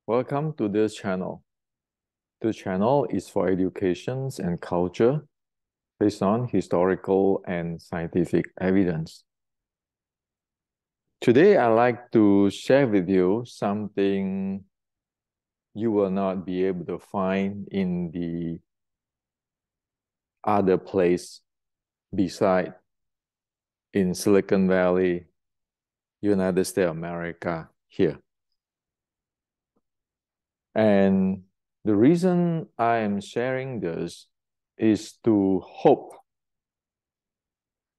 Welcome to this channel. The channel is for education and culture based on historical and scientific evidence. Today, I'd like to share with you something you will not be able to find in the other place beside in Silicon Valley, United States of America here. And the reason I am sharing this is to hope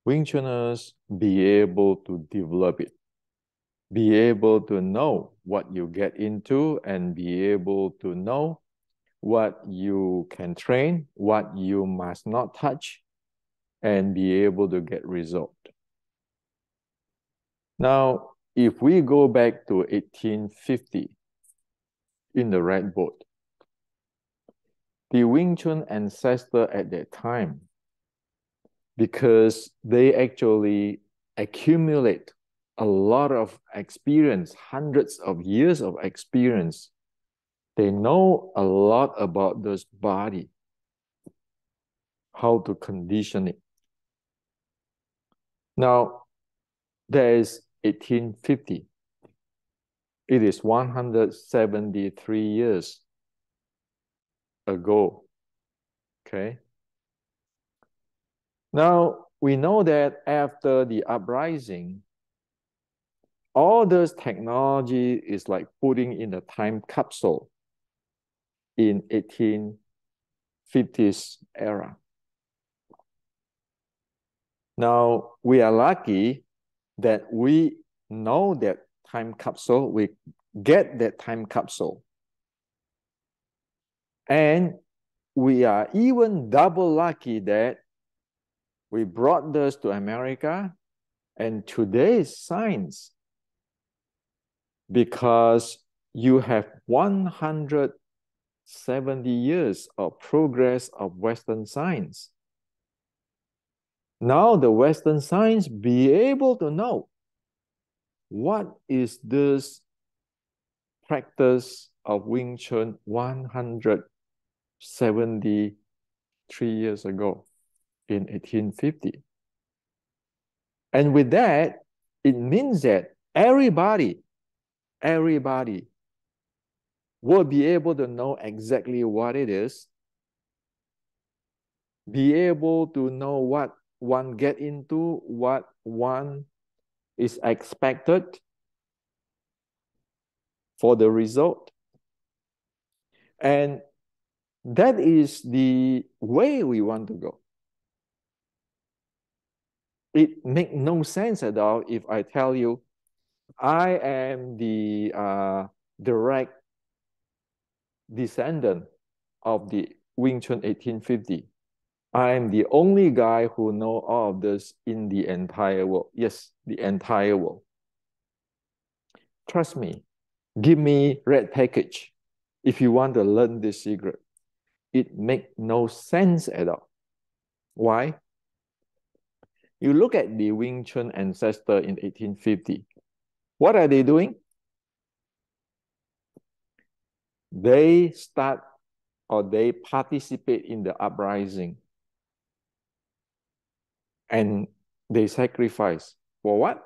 Wing Chuners be able to develop it, be able to know what you get into and be able to know what you can train, what you must not touch, and be able to get result. Now, if we go back to 1850 in the Red Boat, the Wing Chun ancestor at that time, because they actually accumulate a lot of experience, hundreds of years of experience. They know a lot about this body, how to condition it. Now, there is 1850. It is 173 years ago, okay? Now, we know that after the uprising, all this technology is like putting in a time capsule in 1850s era. Now, we are lucky that we know that time capsule, we get that time capsule. And we are even double lucky that we brought this to America and today's science, because you have 170 years of progress of Western science. Now the Western science be able to know what is this practice of Wing Chun 173 years ago in 1850. And with that, it means that everybody will be able to know exactly what it is, be able to know what one get into, what one is expected for the result. And that is the way we want to go. It makes no sense at all if I tell you, I am the direct descendant of the Wing Chun 1850. I am the only guy who know all of this in the entire world. Yes, the entire world. Trust me, give me red package if you want to learn this secret. It makes no sense at all. Why? You look at the Wing Chun ancestor in 1850. What are they doing? They start or they participate in the uprising. And they sacrifice. For what?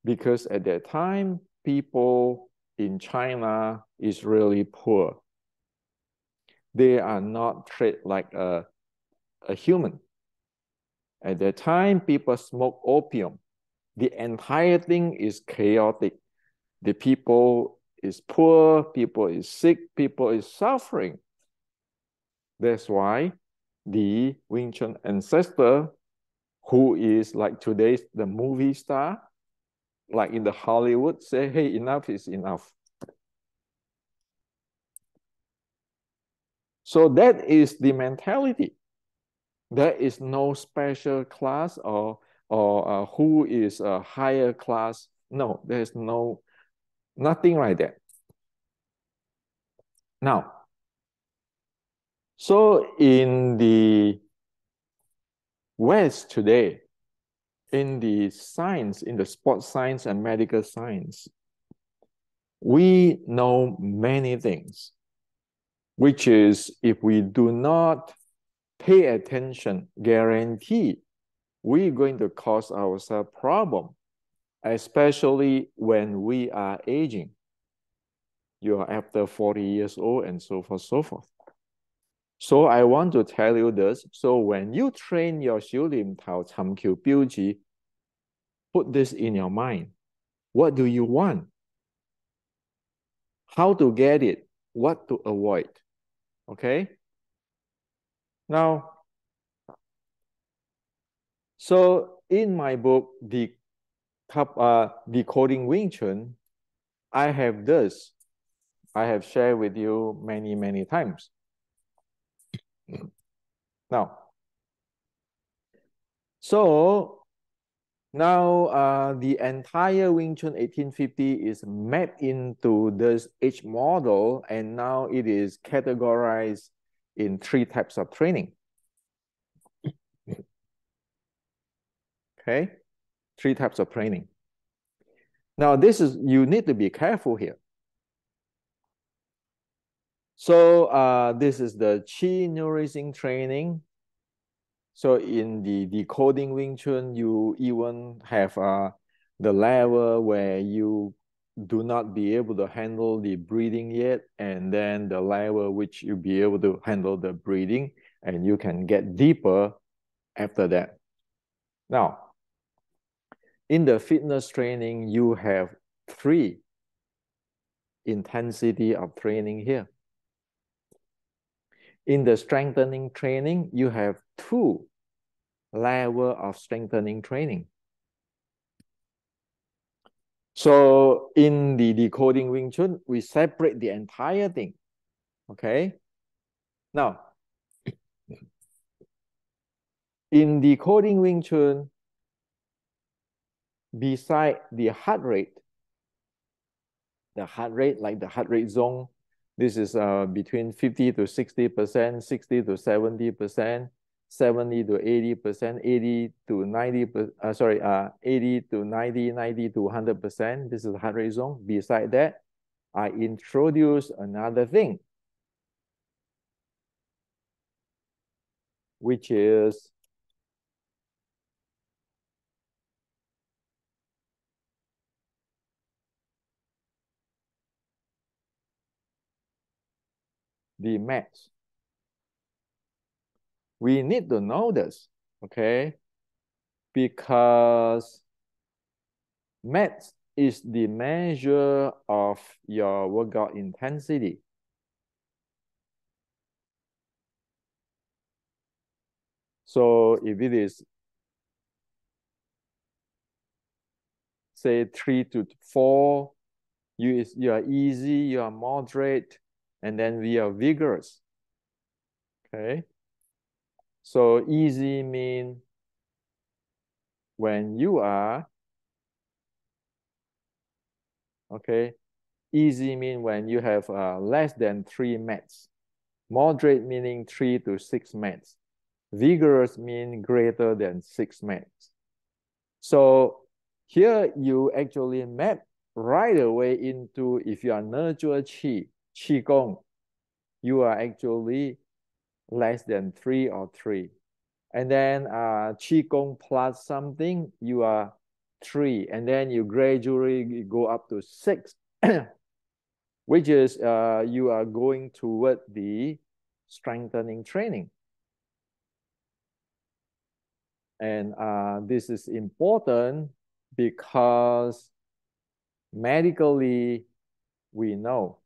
Because at that time, people in China is really poor. They are not treated like a human. At that time, people smoke opium. The entire thing is chaotic. The people is poor, people is sick, people is suffering. That's why the Wing Chun ancestor, who is like today's the movie star, like in the Hollywood, say, hey, enough is enough. So that is the mentality. There is no special class or who is a higher class. No, there's nothing like that. Now, so in the West today, in the science, in the sports science and medical science, we know many things, which is if we do not pay attention, guarantee we're going to cause ourselves problem, especially when we are aging. You are after 40 years old and so forth, so forth. So I want to tell you this. So when you train your 小念頭尋橋標誌, put this in your mind. What do you want? How to get it? What to avoid? Okay? Now, so in my book, Decoding Wing Chun, I have this. I have shared with you many, many times. Now, so now the entire Wing Chun 1850 is mapped into this age model, and now it is categorized in 3 types of training. Okay, 3 types of training. Now this is, you need to be careful here. So this is the Qi nourishing training. So in the decoding Wing Chun, you even have the level where you do not be able to handle the breathing yet, and then the level which you be able to handle the breathing, and you can get deeper after that. Now, in the fitness training, you have 3 intensity of training here. In the strengthening training, you have 2 level of strengthening training. So in the decoding Wing Chun, we separate the entire thing. Okay. Now, in decoding Wing Chun, beside the heart rate, like the heart rate zone, this is between 50 to 60%, 60 to 70%, 70 to 80%, 80 to 90%, 80 to 90, 90 to 100%. This is the heart rate zone. Beside that, I introduce another thing, which is the maths. We need to know this, okay? Because maths is the measure of your workout intensity. So if it is, say, 3 to 4, you are easy, you are moderate, and then we are vigorous. Okay. So easy mean when you are, okay, easy mean when you have less than 3 mats. Moderate meaning 3 to 6 mats. Vigorous mean greater than 6 mats. So here you actually map right away into, if you are nurture qi gong, you are actually less than 3 or 3. And then qi gong plus something, you are 3. And then you gradually go up to 6, which is you are going toward the strengthening training. And this is important because medically, we know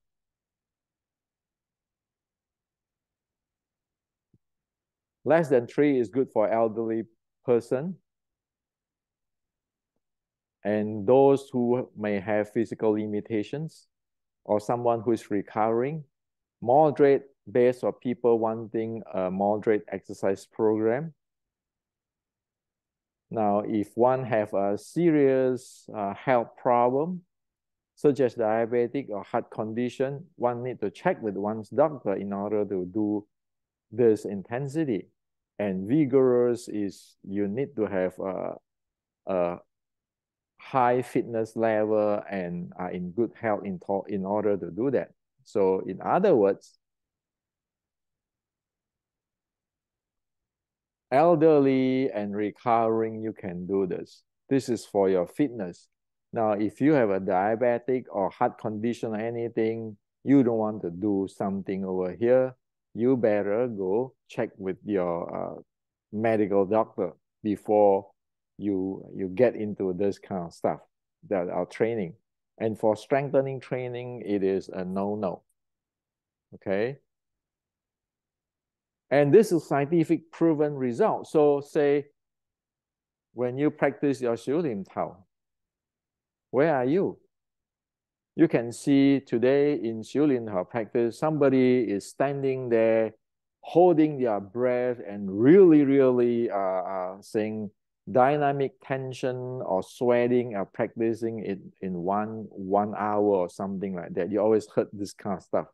less than 3 is good for elderly person and those who may have physical limitations or someone who is recovering. Moderate based on people wanting a moderate exercise program. Now, if one have a serious health problem, such as diabetic or heart condition, one need to check with one's doctor in order to do this intensity. And vigorous is you need to have a high fitness level and are in good health in order to do that. So in other words, elderly and recovering, you can do this. This is for your fitness. Now, if you have a diabetic or heart condition or anything, you don't want to do something over here, you better go check with your medical doctor before you get into this kind of stuff that are training. And for strengthening training, it is a no-no. Okay? And this is scientific proven result. So say, when you practice your Xiu Lim Tao, where are you? You can see today in Xiu Lim Tao practice, somebody is standing there, holding their breath and really saying dynamic tension or sweating or practicing it in one hour or something like that. You always heard this kind of stuff.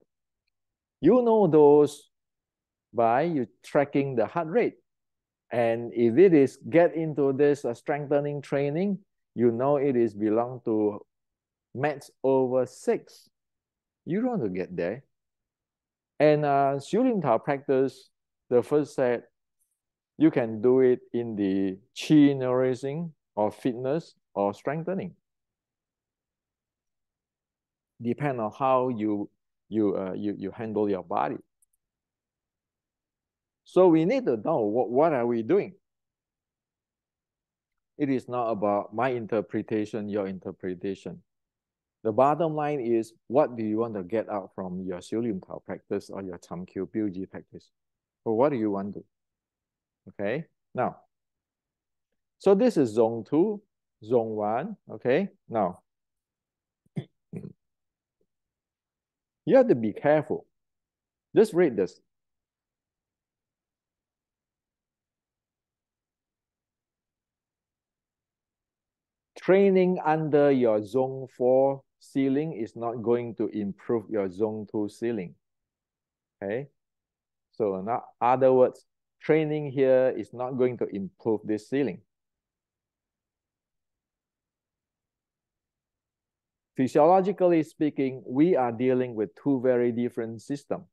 You know those by you tracking the heart rate. And if it is get into this strengthening training, you know it is belong to max over 6. You don't want to get there. And Xiu Lim Tao practice, the first set, you can do it in the qi nourishing or fitness or strengthening. Depend on how you handle your body. So we need to know what are we doing. It is not about my interpretation, your interpretation. The bottom line is, what do you want to get out from your Xiu Lim Tao practice or your Cham Kyu Biuji practice? So what do you want to? Okay, now, so this is zone 2, zone 1, okay? Now, you have to be careful. Just read this. Training under your zone 4 ceiling is not going to improve your zone 2 ceiling. Okay? So in other words, training here is not going to improve this ceiling. Physiologically speaking, we are dealing with 2 very different systems.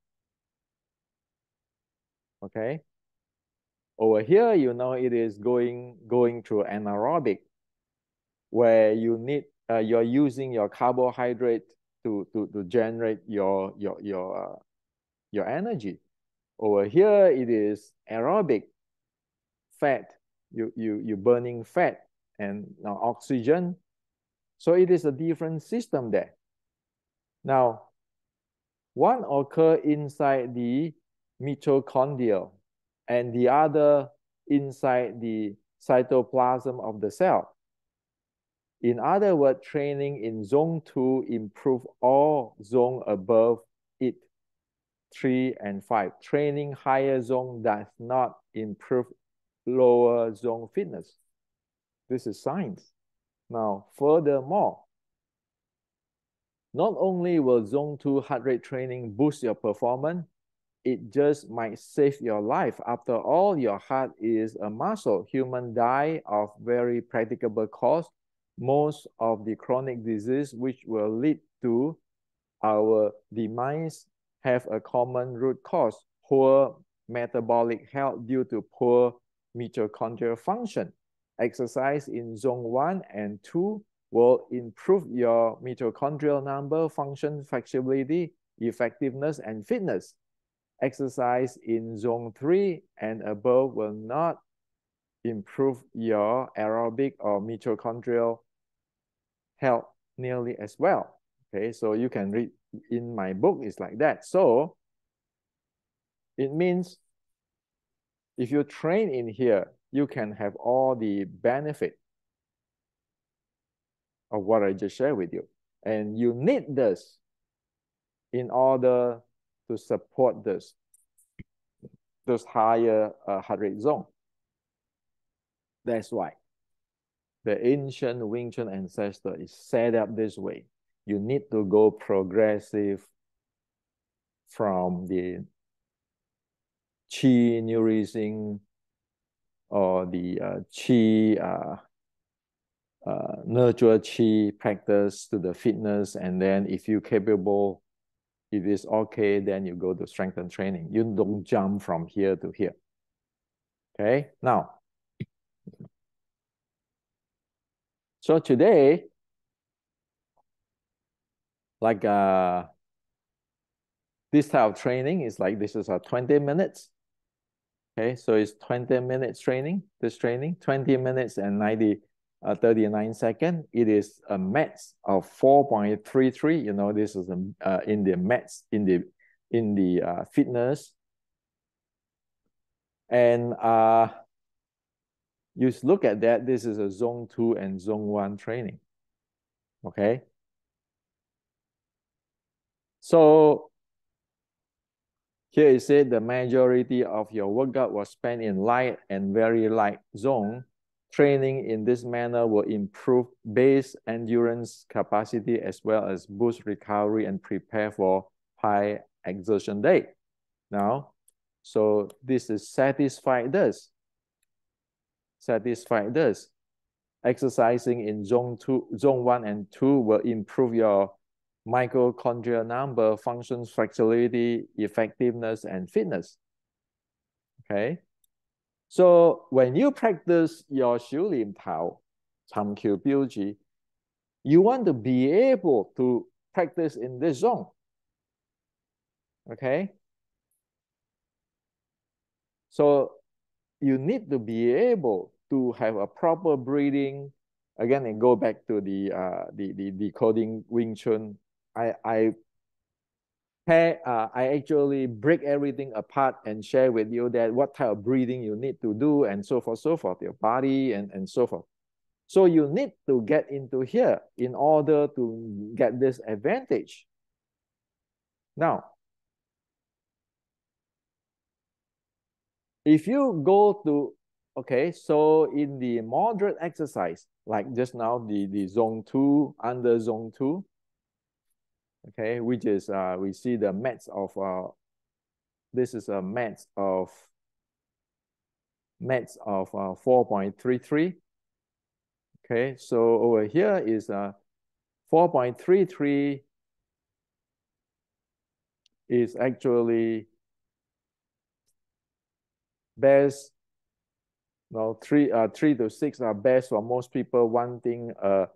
Okay? Over here, you know, it is going through anaerobic, where you need you're using your carbohydrate to generate your energy. Over here, it is aerobic fat. You burning fat and oxygen. So it is a different system there. Now, one occur inside the mitochondria and the other inside the cytoplasm of the cell. In other words, training in zone 2 improve all zone above it, 3 and 5. Training higher zone does not improve lower zone fitness. This is science. Now, furthermore, not only will zone 2 heart rate training boost your performance, it just might save your life. After all, your heart is a muscle. Humans die of very practicable cause. Most of the chronic disease which will lead to our demise have a common root cause: poor metabolic health due to poor mitochondrial function. Exercise in zone 1 and 2 will improve your mitochondrial number, function, flexibility, effectiveness, and fitness. Exercise in zone 3 and above will not improve your aerobic or mitochondrial health nearly as well. Okay, so you can read in my book, it's like that. So it means if you train in here, you can have all the benefit of what I just shared with you. And you need this in order to support this higher heart rate zone. That's why the ancient Wing Chun ancestor is set up this way. You need to go progressive from the qi nourishing or the qi nurture chi practice to the fitness, and then if you're capable, it is okay, then you go to strength training. You don't jump from here to here. Okay, now, so today, like this type of training is like, this is a 20 minutes. Okay, so it's 20 minutes training, this training, 20 minutes and 39 seconds. It is a max of 4.33. You know, this is in the max, in the fitness. And you look at that, this is a zone 2 and zone 1 training. Okay. So here it said the majority of your workout was spent in light and very light zone. Training in this manner will improve base endurance capacity as well as boost recovery and prepare for high exertion day. Now, so this is satisfied this. Satisfied this. Exercising in zone 1 and 2 will improve your mitochondrial number, functions, flexibility, effectiveness, and fitness. Okay. So when you practice your 小念頭尋橋標誌, you want to be able to practice in this zone. Okay. So you need to be able to have a proper breathing. Again, and go back to the decoding Wing Chun. I actually break everything apart and share with you that what type of breathing you need to do and so forth, your body and so forth. So you need to get into here in order to get this advantage. Now, if you go to, okay, so in the moderate exercise, like just now, the zone 2, under zone 2, okay, which is, we see the max of, this is a max of 4.33. Okay, so over here is 4.33 is actually best. No, 3 to 6 are best for most people wanting a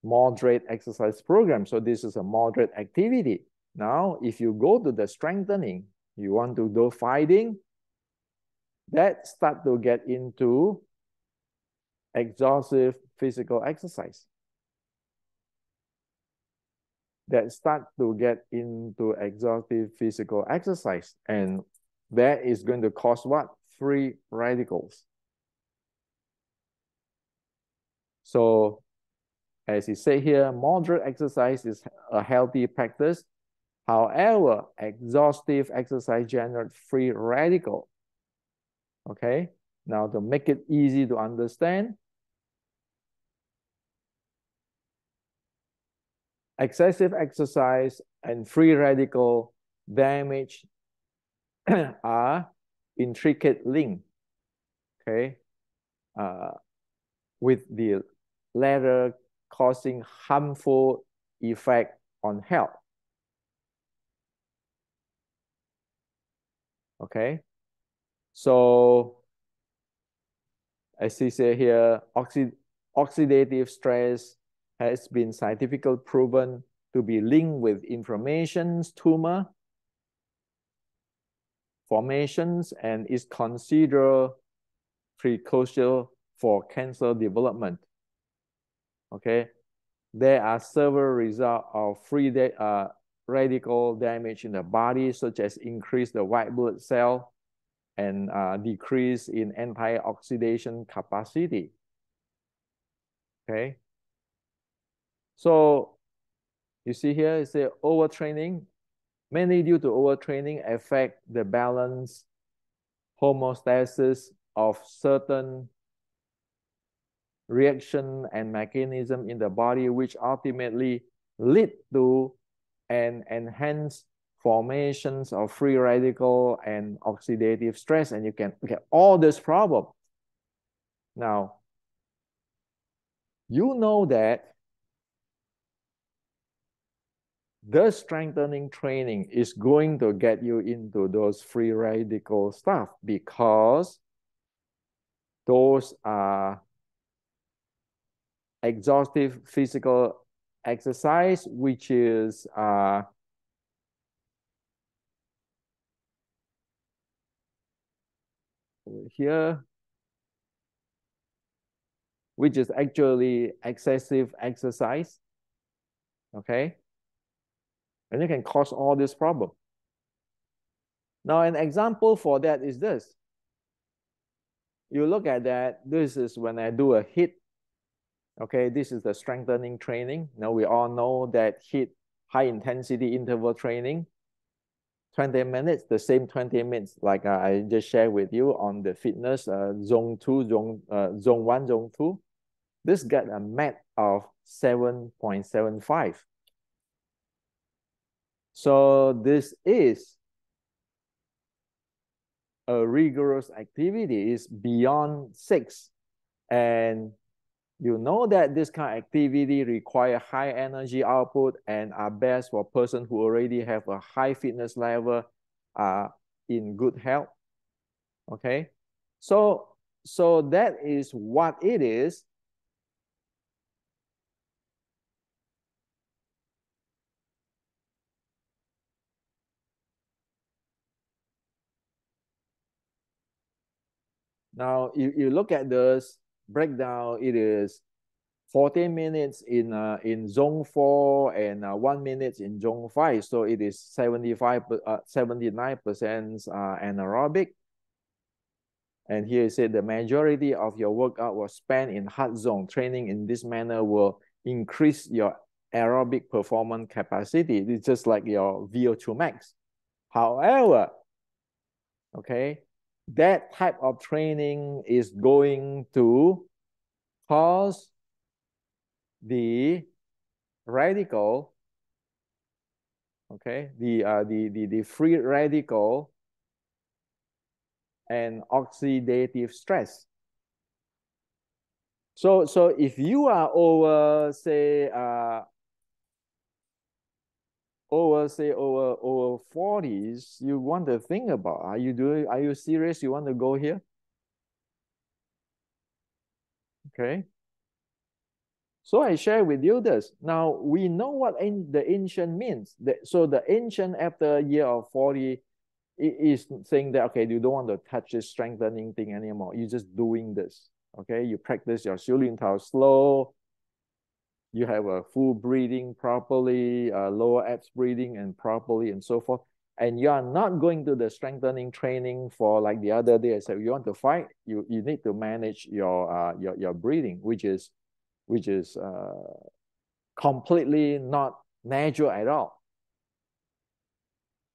moderate exercise program. So this is a moderate activity. Now, if you go to the strengthening, you want to do fighting, that start to get into exhaustive physical exercise. That start to get into exhaustive physical exercise. And that is going to cause what? Free radicals. So, as it says here, moderate exercise is a healthy practice. However, exhaustive exercise generates free radical. Okay, now to make it easy to understand, excessive exercise and free radical damage are intricate link. Okay, with the latter causing harmful effect on health. Okay, so as he said here, oxidative stress has been scientifically proven to be linked with inflammations, tumor formations, and is considered precursor for cancer development. Okay, there are several results of free radical damage in the body, such as increase the white blood cell and decrease in antioxidant capacity. Okay, so you see here, it says overtraining. Mainly due to overtraining affect the balance homeostasis of certain reaction and mechanism in the body, which ultimately lead to an enhanced formations of free radical and oxidative stress, and you can get all this problem. Now, You know that the strengthening training is going to get you into those free radical stuff because those are exhaustive physical exercise, which is here, which is actually excessive exercise, okay? And it can cause all this problem. Now, an example for that is this. You look at that, this is when I do a HIIT, okay? This is the strengthening training. Now, we all know that HIIT, high intensity interval training, 20 minutes, the same 20 minutes like I just shared with you on the fitness zone 2, zone 1, zone 2. This got a MET of 7.75. So this is a rigorous activity, is beyond 6. And you know that this kind of activity require high energy output and are best for person who already have a high fitness level, in good health. Okay, so that is what it is. Now, you look at this breakdown, it is 14 minutes in zone 4 and 1 minute in zone 5. So it is 79% anaerobic. And here it said the majority of your workout was spent in hard zone. Training in this manner will increase your aerobic performance capacity. It's just like your VO2 max. However, okay, that type of training is going to cause the radical, okay, the free radical and oxidative stress. So if you are over, say, over 40s, you want to think about, are you serious? You want to go here? Okay. So I share with you this. Now we know what the ancient means. So the ancient after a year of 40 is saying that, okay, you don't want to touch this strengthening thing anymore. You're just doing this. Okay, you practice your 修炼套 slow. You have a full breathing properly, lower abs breathing and properly and so forth. And you are not going to the strengthening training for like the other day. I said, you want to fight, you need to manage your breathing, which is completely not natural at all.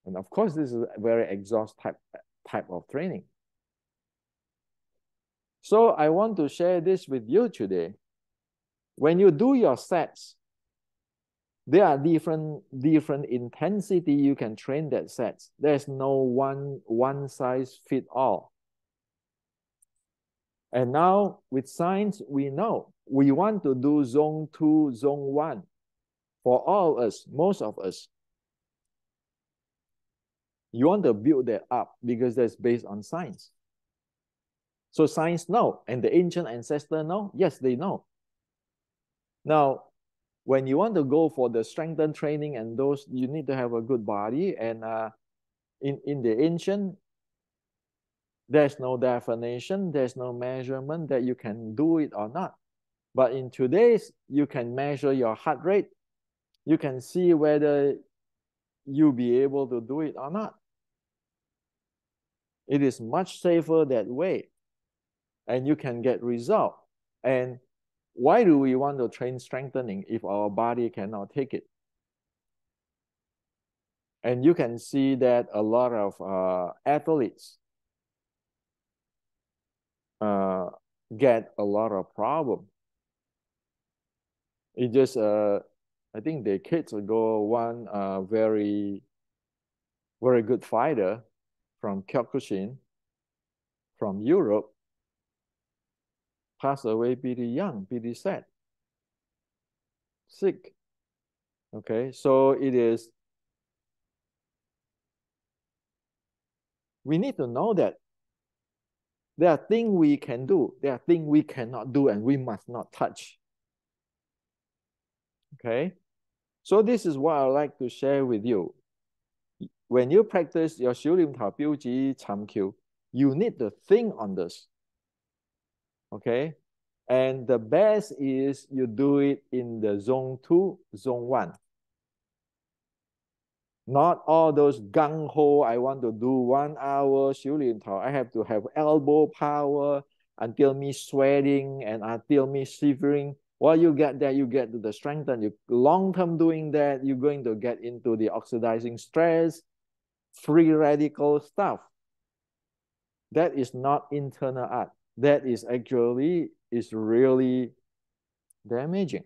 And of course, this is a very exhaust type of training. So I want to share this with you today. When you do your sets, there are different intensity you can train that sets. There's no one size fit all. And now with science, we know we want to do zone 2, zone 1 for all of us, most of us. You want to build that up because that's based on science. So science know, and the ancient ancestor know. Yes, they know. Now, when you want to go for the strengthen training and those, you need to have a good body. And in the ancient, there's no definition, there's no measurement that you can do it or not. But in today's, you can measure your heart rate. You can see whether you'll be able to do it or not. It is much safer that way. And you can get result. And why do we want to train strengthening if our body cannot take it? And you can see that a lot of athletes get a lot of problem. It just, I think decades ago, one very good fighter from Kyokushin, from Europe, passed away pretty young, pretty sad. sick. Okay, so it is, we need to know that there are things we can do, there are things we cannot do, and we must not touch. Okay, so this is what I would like to share with you. When you practice your 小念頭標指尋橋, you need to think on this. Okay, and the best is you do it in the zone 2, zone 1. Not all those gung-ho, I want to do 1 hour 小念頭, I have to have elbow power until me sweating and until me shivering. Well, you get that, you get to the strength, and you long-term doing that, you're going to get into the oxidizing stress, free radical stuff. That is not internal art. That is actually is really damaging.